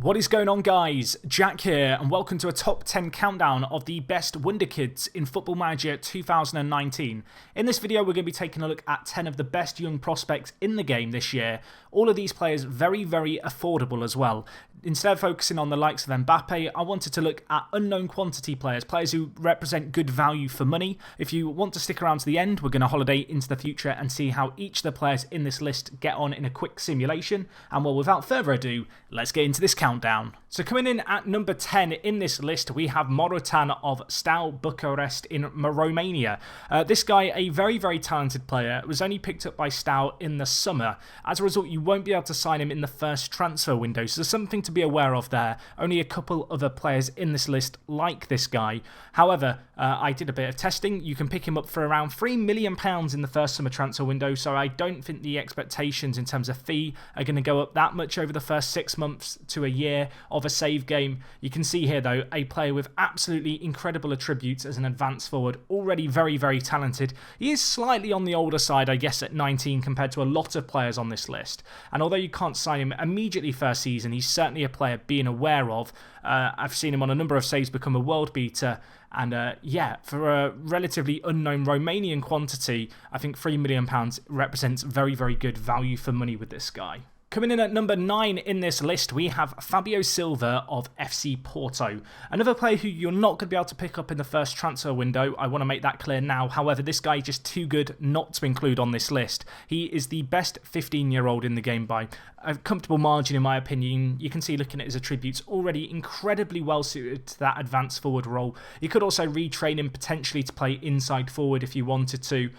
What is going on, guys? Jack here, and welcome to a top 10 countdown of the best Wonderkids in Football Manager 2019. In this video, we're going to be taking a look at 10 of the best young prospects in the game this year. All of these players very, very affordable as well. Instead of focusing on the likes of Mbappe, I wanted to look at unknown quantity players, players who represent good value for money. If you want to stick around to the end, we're going to holiday into the future and see how each of the players in this list get on in a quick simulation. And well, without further ado, let's get into this countdown. So coming in at number 10 in this list, we have Morotan of Steaua Bucharest in Romania. This guy, a very, very talented player, was only picked up by Steaua in the summer. As a result, you won't be able to sign him in the first transfer window, so there's something to be aware of there. Only a couple other players in this list like this guy. However, I did a bit of testing. You can pick him up for around £3 million in the first summer transfer window, so I don't think the expectations in terms of fee are going to go up that much over the first 6 months to a year of a save game. You can see here, though, a player with absolutely incredible attributes as an advanced forward, already very, very talented. He is slightly on the older side, I guess, at 19 compared to a lot of players on this list. And although you can't sign him immediately first season, he's certainly a player being aware of. I've seen him on a number of saves become a world beater. And yeah, for a relatively unknown Romanian quantity, I think £3 million represents very, very good value for money with this guy. Coming in at number 9 in this list, we have Fabio Silva of FC Porto. Another player who you're not going to be able to pick up in the first transfer window. I want to make that clear now. However, this guy is just too good not to include on this list. He is the best 15-year-old in the game by a comfortable margin, in my opinion. You can see, looking at his attributes, already incredibly well suited to that advanced forward role. You could also retrain him potentially to play inside forward if you wanted to.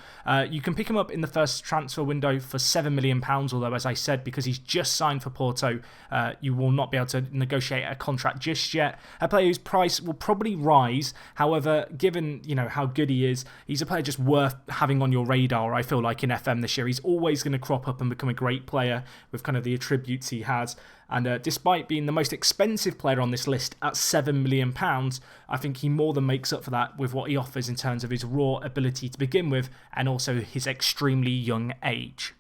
You can pick him up in the first transfer window for £7 million, although, as I said, because he's just signed for Porto, you will not be able to negotiate a contract just yet. A player whose price will probably rise. However, given how good he is, he's a player just worth having on your radar. I feel like in FM this year, he's always going to crop up and become a great player with kind of the attributes he has. And despite being the most expensive player on this list at £7 million, I think he more than makes up for that with what he offers in terms of his raw ability to begin with, and also his extremely young age.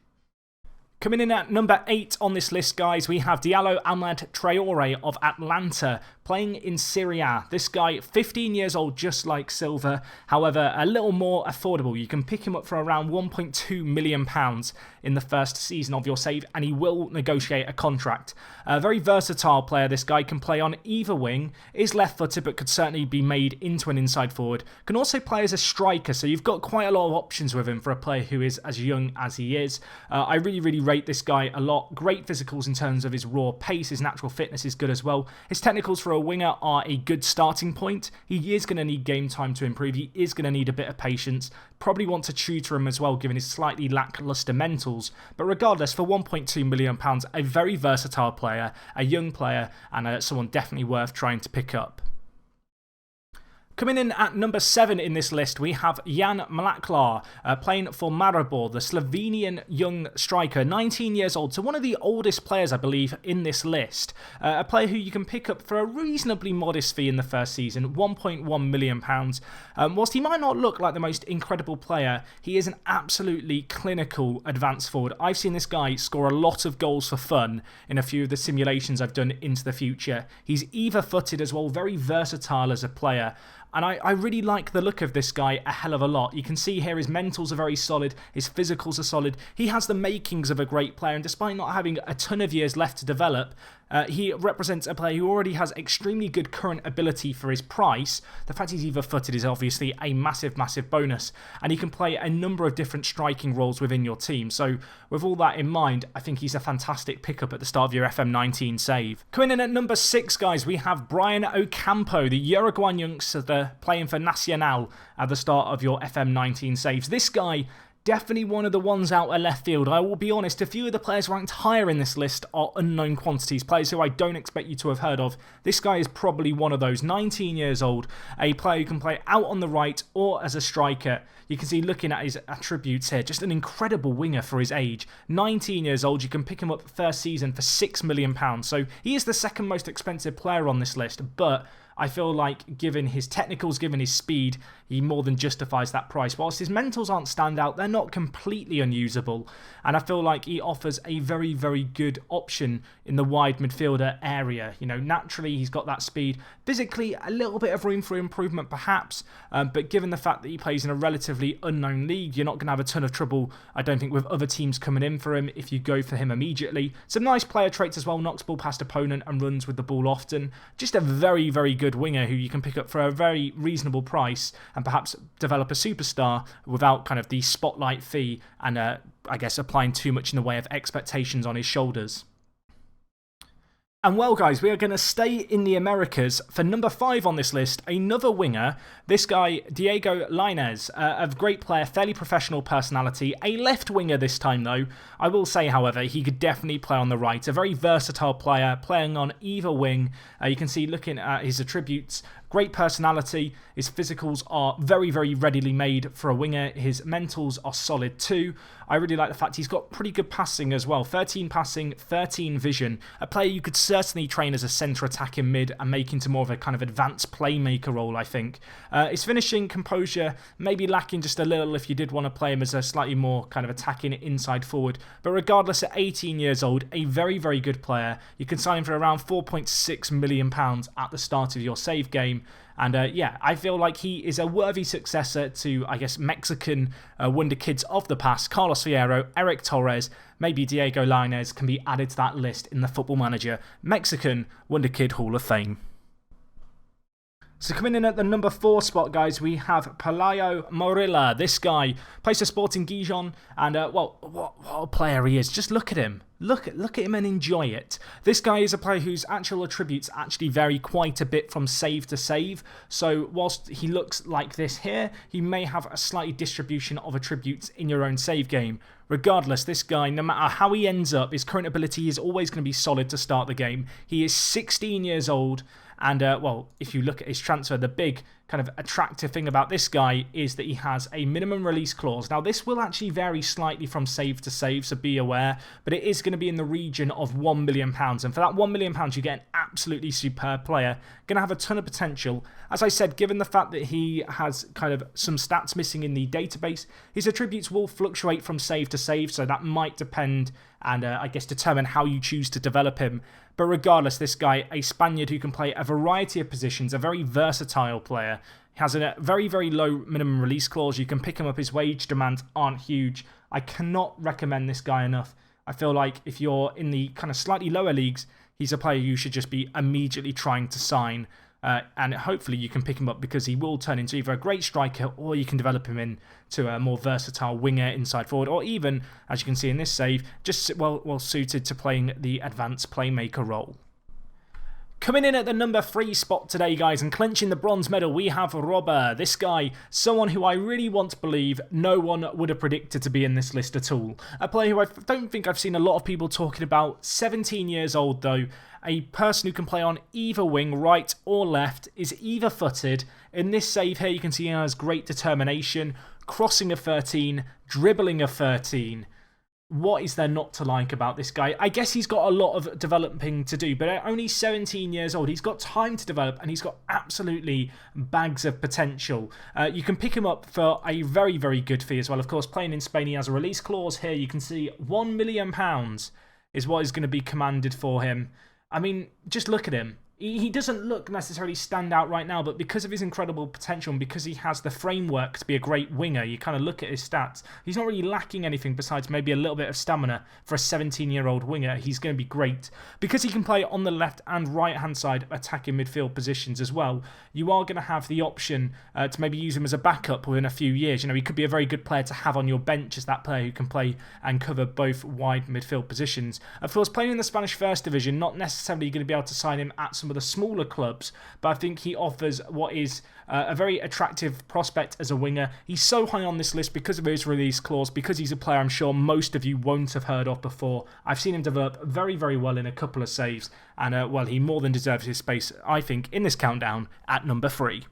Coming in at number 8 on this list, guys, we have Diallo Amad Traore of Atlanta, playing in Serie A. This guy, 15 years old, just like Silva, however, a little more affordable. You can pick him up for around £1.2 million in the first season of your save, and he will negotiate a contract. A very versatile player, this guy can play on either wing, is left-footed but could certainly be made into an inside forward. Can also play as a striker, so you've got quite a lot of options with him for a player who is as young as he is. I really rate this guy a lot. Great physicals in terms of his raw pace. His natural fitness is good as well. His technicals for a winger are a good starting point. He is going to need game time to improve. He is going to need a bit of patience. Probably want to tutor him as well, given his slightly lackluster mentals. But regardless, for £1.2 million, a very versatile player, a young player, and someone definitely worth trying to pick up. Coming in at number 7 in this list, we have Jan Mlaklar, playing for Maribor, the Slovenian young striker, 19 years old, so one of the oldest players, I believe, in this list. A player who you can pick up for a reasonably modest fee in the first season, £1.1 million. Whilst he might not look like the most incredible player, he is an absolutely clinical advanced forward. I've seen this guy score a lot of goals for fun in a few of the simulations I've done into the future. He's either-footed as well, very versatile as a player. And I really like the look of this guy a hell of a lot. You can see here his mentals are very solid, his physicals are solid. He has the makings of a great player, and despite not having a ton of years left to develop, he represents a player who already has extremely good current ability for his price. The fact he's either-footed is obviously a massive, massive bonus, and he can play a number of different striking roles within your team. So with all that in mind, I think he's a fantastic pickup at the start of your FM19 save. Coming in at number 6, guys, we have Brian Ocampo, the Uruguayan youngster playing for Nacional at the start of your FM19 saves. This guy, definitely one of the ones out of left field. I will be honest, a few of the players ranked higher in this list are unknown quantities, players who I don't expect you to have heard of. This guy is probably one of those. 19 years old, a player who can play out on the right or as a striker. You can see, looking at his attributes here, just an incredible winger for his age. 19 years old, you can pick him up first season for £6 million. So he is the second most expensive player on this list, but I feel like given his technicals, given his speed, he more than justifies that price. Whilst his mentals aren't standout, they're not completely unusable. And I feel like he offers a very, very good option in the wide midfielder area. You know, naturally he's got that speed. Physically, a little bit of room for improvement perhaps, but given the fact that he plays in a relatively unknown league, you're not going to have a ton of trouble, I don't think, with other teams coming in for him if you go for him immediately. Some nice player traits as well, knocks ball past opponent and runs with the ball often. Just a very, very good winger who you can pick up for a very reasonable price and perhaps develop a superstar without kind of the spotlight fee and I guess applying too much in the way of expectations on his shoulders. And well, guys, we are going to stay in the Americas for number 5 on this list. Another winger, this guy, Diego Lainez, a great player, fairly professional personality. A left winger this time, though. I will say, however, he could definitely play on the right. A very versatile player, playing on either wing. You can see, looking at his attributes, great personality. His physicals are very, very readily made for a winger. His mentals are solid too. I really like the fact he's got pretty good passing as well. 13 passing, 13 vision. A player you could certainly train as a centre attacking mid and make into more of a kind of advanced playmaker role, I think. His finishing composure maybe lacking just a little if you did want to play him as a slightly more kind of attacking inside forward. But regardless, at 18 years old, a very, very good player. You can sign him for around £4.6 million at the start of your save game. And yeah, I feel like he is a worthy successor to, I guess, Mexican Wonderkids of the past. Carlos Fierro, Eric Torres, maybe Diego Lainez can be added to that list in the Football Manager Mexican Wonderkid Hall of Fame. So coming in at the number 4 spot, guys, we have Pelayo Marilla. This guy plays for Sporting Gijon, and well, what a player he is. Just look at him. Look at him and enjoy it. This guy is a player whose actual attributes actually vary quite a bit from save to save. So whilst he looks like this here, he may have a slight distribution of attributes in your own save game. Regardless, this guy, no matter how he ends up, his current ability is always going to be solid to start the game. He is 16 years old. And, well, if you look at his transfer, the big kind of attractive thing about this guy is that he has a minimum release clause. Now, this will actually vary slightly from save to save, so be aware. But it is going to be in the region of £1 million. And for that £1 million, you get an absolutely superb player. Going to have a ton of potential. As I said, given the fact that he has kind of some stats missing in the database, his attributes will fluctuate from save to save. So that might depend and I guess determine how you choose to develop him. But regardless, this guy, a Spaniard who can play a variety of positions, a very versatile player, has a very, very low minimum release clause. You can pick him up. His wage demands aren't huge. I cannot recommend this guy enough. I feel like if you're in the kind of slightly lower leagues, he's a player you should just be immediately trying to sign. And hopefully you can pick him up because he will turn into either a great striker or you can develop him into a more versatile winger inside forward, or even, as you can see in this save, just well suited to playing the advanced playmaker role. Coming in at the number 3 spot today, guys, and clinching the bronze medal, we have Robber. This guy, someone who I really want to believe no one would have predicted to be in this list at all. A player who I don't think I've seen a lot of people talking about. 17 years old, though. A person who can play on either wing, right or left, is either-footed. In this save here, you can see he has great determination, crossing a 13, dribbling a 13. What is there not to like about this guy? I guess he's got a lot of developing to do, but at only 17 years old, he's got time to develop and he's got absolutely bags of potential. You can pick him up for a very, very good fee as well. Of course, playing in Spain, he has a release clause here. You can see £1 million is what is going to be commanded for him. I mean, just look at him. He doesn't look necessarily stand out right now, but because of his incredible potential and because he has the framework to be a great winger, you kind of look at his stats. He's not really lacking anything besides maybe a little bit of stamina for a 17-year-old winger. He's going to be great. Because he can play on the left and right-hand side attacking midfield positions as well, you are going to have the option to maybe use him as a backup within a few years. You know, he could be a very good player to have on your bench as that player who can play and cover both wide midfield positions. Of course, playing in the Spanish First Division, not necessarily going to be able to sign him at some of the smaller clubs, but I think he offers what is a very attractive prospect as a winger. He's so high on this list because of his release clause, because he's a player I'm sure most of you won't have heard of before. I've seen him develop very, very well in a couple of saves, and well, he more than deserves his space, I think, in this countdown at number 3.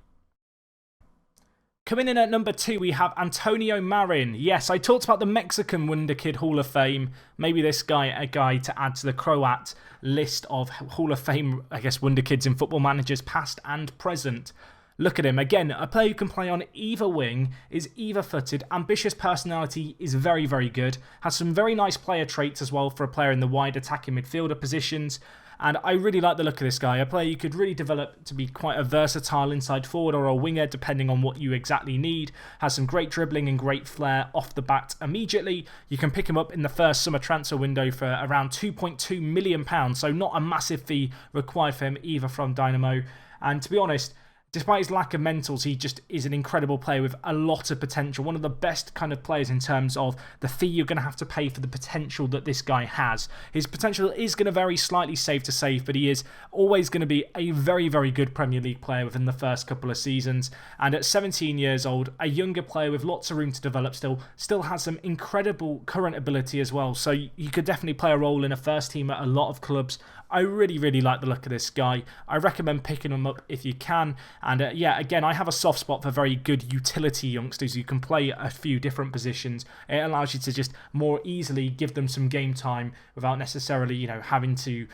Coming in at number 2, we have Antonio Marin. Yes, I talked about the Mexican Wonderkid Hall of Fame. Maybe this guy, a guy to add to the Croat list of Hall of Fame, I guess, Wonderkids in Football Managers past and present. Look at him. Again, a player who can play on either wing, is either-footed, ambitious personality, is very, very good. Has some very nice player traits as well for a player in the wide attacking midfielder positions. And I really like the look of this guy. A player you could really develop to be quite a versatile inside forward or a winger, depending on what you exactly need. Has some great dribbling and great flair off the bat immediately. You can pick him up in the first summer transfer window for around £2.2 million. So not a massive fee required for him either from Dynamo. And to be honest, despite his lack of mentals, he just is an incredible player with a lot of potential. One of the best kind of players in terms of the fee you're going to have to pay for the potential that this guy has. His potential is going to vary slightly save to save, but he is always going to be a very, very good Premier League player within the first couple of seasons. And at 17 years old, a younger player with lots of room to develop still has some incredible current ability as well. So you could definitely play a role in a first team at a lot of clubs. I really, really like the look of this guy. I recommend picking him up if you can. And yeah, again, I have a soft spot for very good utility youngsters who can play a few different positions. It allows you to just more easily give them some game time without necessarily, you know, having to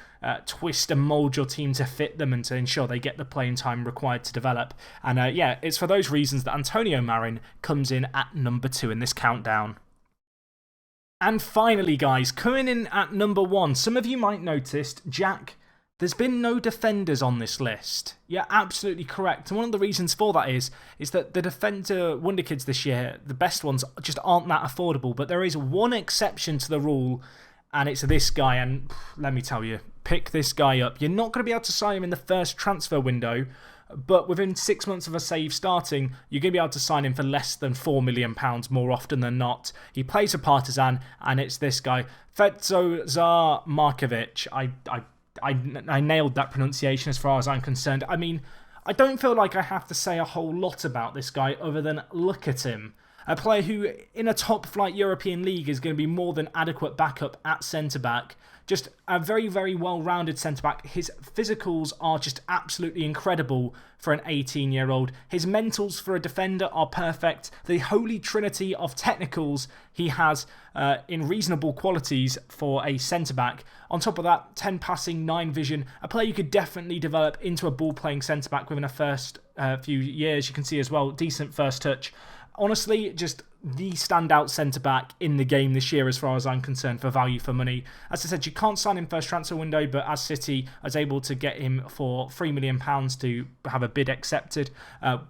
twist and mould your team to fit them and to ensure they get the playing time required to develop. And yeah, it's for those reasons that Antonio Marin comes in at number 2 in this countdown. And finally, guys, coming in at number 1, some of you might notice, Jack, there's been no defenders on this list. Yeah, absolutely correct. And one of the reasons for that is that the defender Wonderkids this year, the best ones, just aren't that affordable. But there is one exception to the rule, and it's this guy. And let me tell you, pick this guy up. You're not going to be able to sign him in the first transfer window, but within 6 months of a save starting, you're going to be able to sign him for less than £4 million more often than not. He plays for Partizan, and it's this guy, Fede Markovic. I nailed that pronunciation as far as I'm concerned. I mean, I don't feel like I have to say a whole lot about this guy other than look at him. A player who, in a top-flight European league, is going to be more than adequate backup at centre-back. Just a very, very well-rounded centre-back. His physicals are just absolutely incredible for an 18-year-old. His mentals for a defender are perfect. The holy trinity of technicals he has in reasonable qualities for a centre-back. On top of that, 10 passing, 9 vision. A player you could definitely develop into a ball-playing centre-back within a first few years. You can see as well, decent first touch. Honestly, just the standout centre-back in the game this year as far as I'm concerned for value for money. As I said, you can't sign him first transfer window, but as City is able to get him for £3 million to have a bid accepted,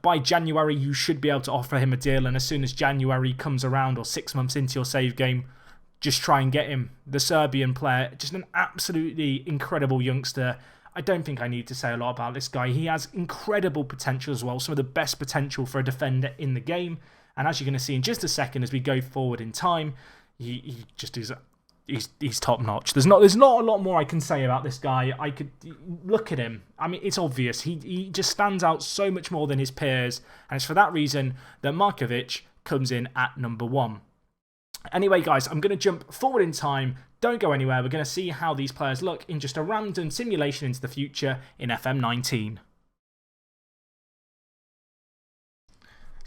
by January you should be able to offer him a deal, and as soon as January comes around or 6 months into your save game, just try and get him. The Serbian player, just an absolutely incredible youngster. I don't think I need to say a lot about this guy. He has incredible potential as well, some of the best potential for a defender in the game. And as you're going to see in just a second as we go forward in time, he just is he's top notch. There's not a lot more I can say about this guy. I could look at him. I mean, it's obvious. He just stands out so much more than his peers, and it's for that reason that Markovic comes in at number 1. Anyway, guys, I'm going to jump forward in time. Don't go anywhere. We're going to see how these players look in just a random simulation into the future in FM19.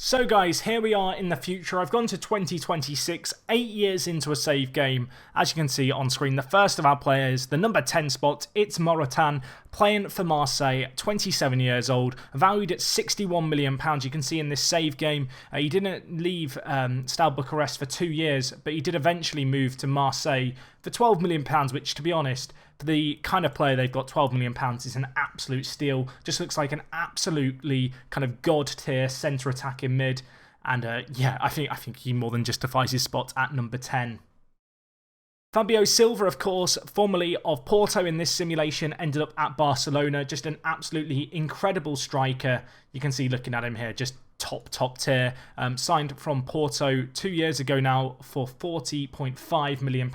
So guys, here we are in the future. I've gone to 2026, 8 years into a save game. As you can see on screen, the first of our players, the number 10 spot, it's Marin, playing for Marseille, 27 years old, valued at £61 million. You can see in this save game, he didn't leave Steaua Bucharest for 2 years, but he did eventually move to Marseille for £12 million, which, to be honest, for the kind of player they've got, £12 million is an absolute steal. Just looks like an absolutely kind of god-tier centre attacking mid. And yeah, I think he more than justifies his spot at number 10. Fabio Silva, of course, formerly of Porto in this simulation, ended up at Barcelona. Just an absolutely incredible striker. You can see looking at him here, just top tier. Signed from Porto 2 years ago now for £40.5 million.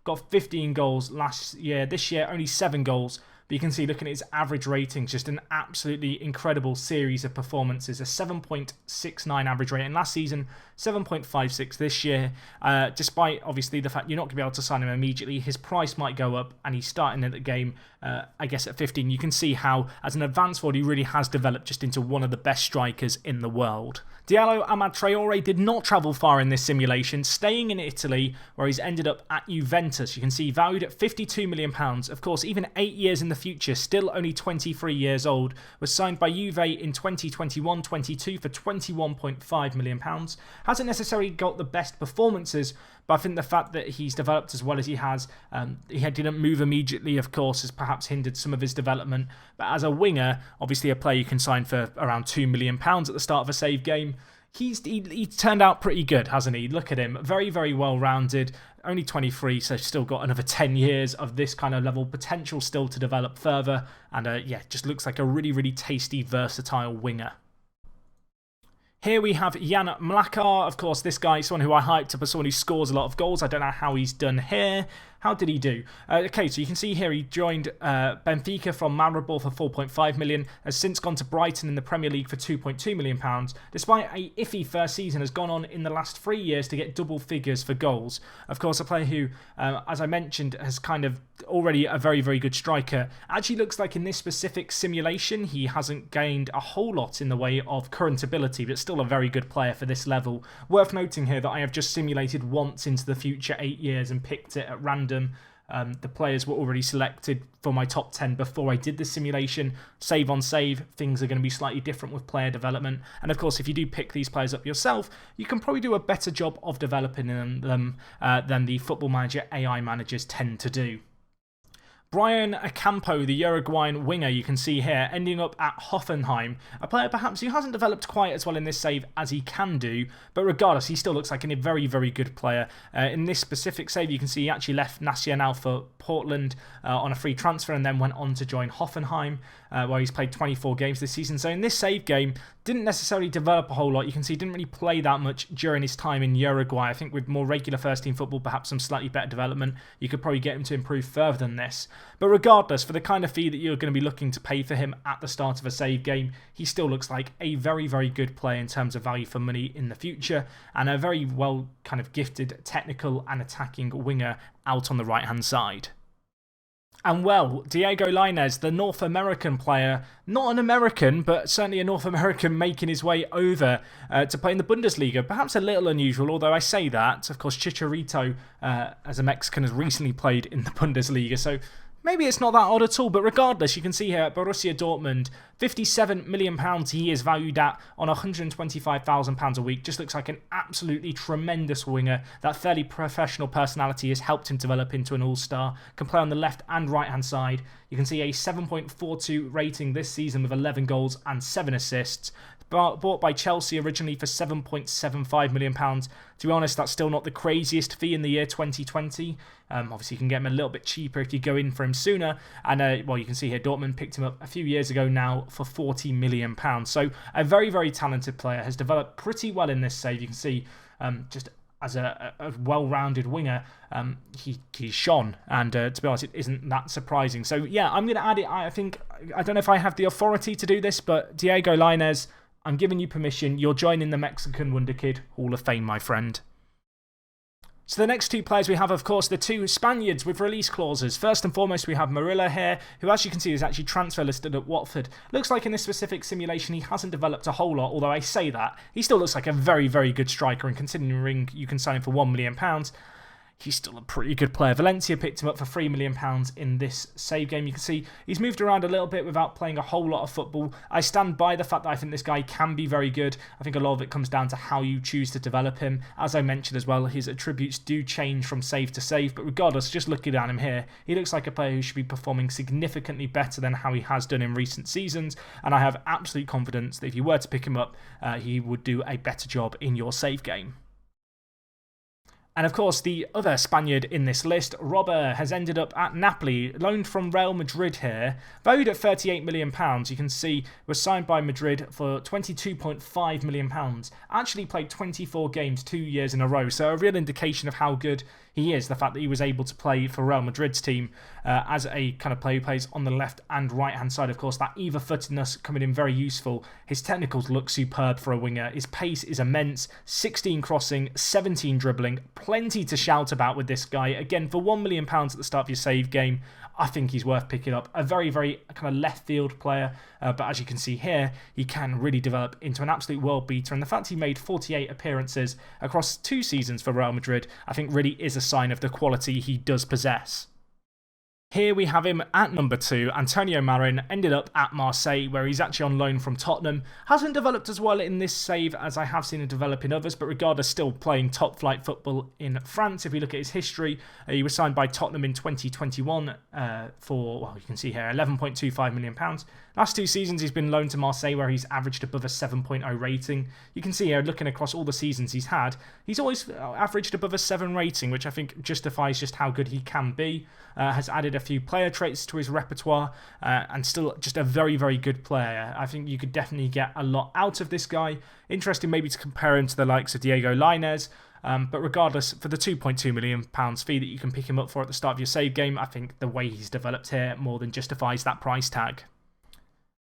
Got 15 goals last year. This year, only 7 goals. But you can see, looking at his average ratings, just an absolutely incredible series of performances. A 7.69 average rating last season, 7.56 this year. Despite, obviously, the fact you're not going to be able to sign him immediately, his price might go up, and he's starting at the game, I guess, at 15. You can see how, as an advanced forward, he really has developed just into one of the best strikers in the world. Diallo Amad Traore did not travel far in this simulation, staying in Italy, where he's ended up at Juventus. You can see valued at £52 million. Of course, even 8 years in the future, still only 23 years old, was signed by Juve in 2021-22 for £21.5 million. Hasn't necessarily got the best performances, but I think the fact that he's developed as well as he has, he didn't move immediately, of course, has perhaps hindered some of his development. But as a winger, obviously a player you can sign for around £2 million at the start of a save game, he's turned out pretty good, hasn't he? Look at him. Very, very well-rounded. Only 23, so still got another 10 years of this kind of level. Potential still to develop further. And yeah, just looks like a really, really tasty, versatile winger. Here we have Jan Mlakar. Of course, this guy is someone who I hyped up as someone who scores a lot of goals. I don't know how he's done here. How did he do? Okay, so you can see here he joined Benfica from Maribor for £4.5 million, has since gone to Brighton in the Premier League for £2.2 million. Despite a iffy first season, has gone on in the last 3 years to get double figures for goals. Of course, a player who, as I mentioned, has kind of already a very, very good striker. Actually looks like in this specific simulation, he hasn't gained a whole lot in the way of current ability, but still a very good player for this level. Worth noting here that I have just simulated once into the future 8 years and picked it at random. The players were already selected for my top 10 before I did the simulation. Save on save, things are going to be slightly different with player development. And of course, if you do pick these players up yourself, you can probably do a better job of developing them than the Football Manager AI managers tend to do. Brian Ocampos, the Uruguayan winger you can see here, ending up at Hoffenheim. A player perhaps who hasn't developed quite as well in this save as he can do, but regardless, he still looks like a very, very good player. In this specific save, you can see he actually left Nacional for Portland on a free transfer and then went on to join Hoffenheim, where he's played 24 games this season. So in this save game, didn't necessarily develop a whole lot. You can see he didn't really play that much during his time in Uruguay. I think with more regular first-team football, perhaps some slightly better development, you could probably get him to improve further than this. But regardless, for the kind of fee that you're going to be looking to pay for him at the start of a save game, he still looks like a very, very good player in terms of value for money in the future, and a very well kind of gifted technical and attacking winger out on the right-hand side. And well, Diego Lainez, the North American player, not an American, but certainly a North American making his way over to play in the Bundesliga. Perhaps a little unusual, although I say that. Of course, Chicharito, as a Mexican, has recently played in the Bundesliga, so maybe it's not that odd at all, but regardless, you can see here at Borussia Dortmund, £57 million he is valued at on £125,000 a week. Just looks like an absolutely tremendous winger. That fairly professional personality has helped him develop into an all-star. Can play on the left and right-hand side. You can see a 7.42 rating this season with 11 goals and 7 assists. Bought by Chelsea originally for £7.75 million. To be honest, that's still not the craziest fee in the year 2020. Obviously, you can get him a little bit cheaper if you go in for him sooner. And, well, you can see here, Dortmund picked him up a few years ago now for £40 million. So a very, very talented player, has developed pretty well in this save. You can see just as a well-rounded winger, he's shone. And to be honest, it isn't that surprising. So, yeah, I'm going to add it. I don't know if I have the authority to do this, but Diego Lainez, I'm giving you permission. You're joining the Mexican Wonderkid Hall of Fame, my friend. So the next two players we have, of course, the two Spaniards with release clauses. First and foremost, we have Marilla here, who, as you can see, is actually transfer listed at Watford. Looks like in this specific simulation, he hasn't developed a whole lot, although I say that. He still looks like a very, very good striker, and considering you can sign him for £1 million, he's still a pretty good player. Valencia picked him up for £3 million in this save game. You can see he's moved around a little bit without playing a whole lot of football. I stand by the fact that I think this guy can be very good. I think a lot of it comes down to how you choose to develop him. As I mentioned as well, his attributes do change from save to save, but regardless, just looking at him here, he looks like a player who should be performing significantly better than how he has done in recent seasons, and I have absolute confidence that if you were to pick him up, he would do a better job in your save game. And of course, the other Spaniard in this list, Robber, has ended up at Napoli, loaned from Real Madrid here, valued at £38 million. You can see was signed by Madrid for £22.5 million. Actually played 24 games 2 years in a row, so a real indication of how good he is the fact that he was able to play for Real Madrid's team as a kind of player who plays on the left and right hand side. Of course, that either-footedness coming in very useful. His technicals look superb for a winger. His pace is immense. 16 crossing, 17 dribbling. Plenty to shout about with this guy. Again, for £1 million at the start of your save game, I think he's worth picking up. A very, very kind of left field player, but as you can see here, he can really develop into an absolute world beater. And the fact he made 48 appearances across 2 seasons for Real Madrid, I think really is a sign of the quality he does possess. Here we have him at number 2. Antonio Marin ended up at Marseille, where he's actually on loan from Tottenham. Hasn't developed as well in this save as I have seen him develop in others, but regardless, still playing top flight football in France. If we look at his history, he was signed by Tottenham in 2021 for, well, you can see here, £11.25 million. Last 2 seasons, he's been loaned to Marseille, where he's averaged above a 7.0 rating. You can see here, looking across all the seasons he's had, he's always averaged above a 7 rating, which I think justifies just how good he can be. Has added a few player traits to his repertoire, and still just a very, very good player. I think you could definitely get a lot out of this guy. Interesting maybe to compare him to the likes of Diego Lainez. But regardless, for the £2.2 million fee that you can pick him up for at the start of your save game, I think the way he's developed here more than justifies that price tag.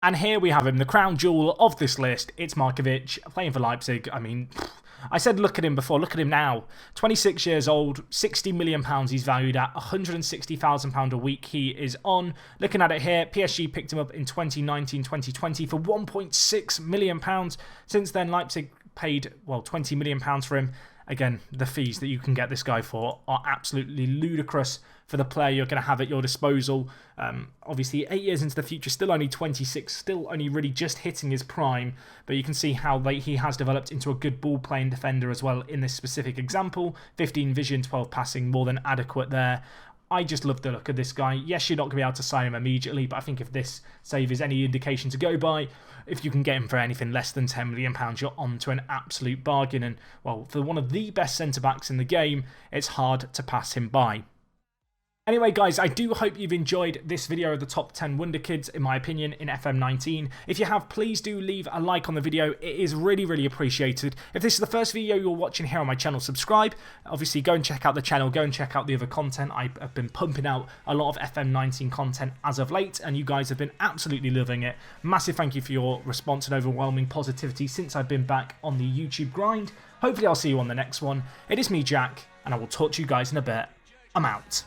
And here we have him, the crown jewel of this list. It's Markovic, playing for Leipzig. I mean, I said look at him before, look at him now. 26 years old, £60 million he's valued at, £160,000 a week he is on. Looking at it here, PSG picked him up in 2019-2020 for £1.6 million. Since then, Leipzig paid, well, £20 million for him. Again, the fees that you can get this guy for are absolutely ludicrous for the player you're going to have at your disposal. Obviously, 8 years into the future, still only 26, still only really just hitting his prime. But you can see how he has developed into a good ball-playing defender as well in this specific example. 15 vision, 12 passing, more than adequate there. I just love the look of this guy. Yes, you're not going to be able to sign him immediately, but I think if this save is any indication to go by, if you can get him for anything less than £10 million, you're on to an absolute bargain. And, well, for one of the best centre-backs in the game, it's hard to pass him by. Anyway, guys, I do hope you've enjoyed this video of the top 10 Wonderkids, in my opinion, in FM19. If you have, please do leave a like on the video. It is really, really appreciated. If this is the first video you're watching here on my channel, subscribe. Obviously, go and check out the channel. Go and check out the other content. I've been pumping out a lot of FM19 content as of late, and you guys have been absolutely loving it. Massive thank you for your response and overwhelming positivity since I've been back on the YouTube grind. Hopefully, I'll see you on the next one. It is me, Jack, and I will talk to you guys in a bit. I'm out.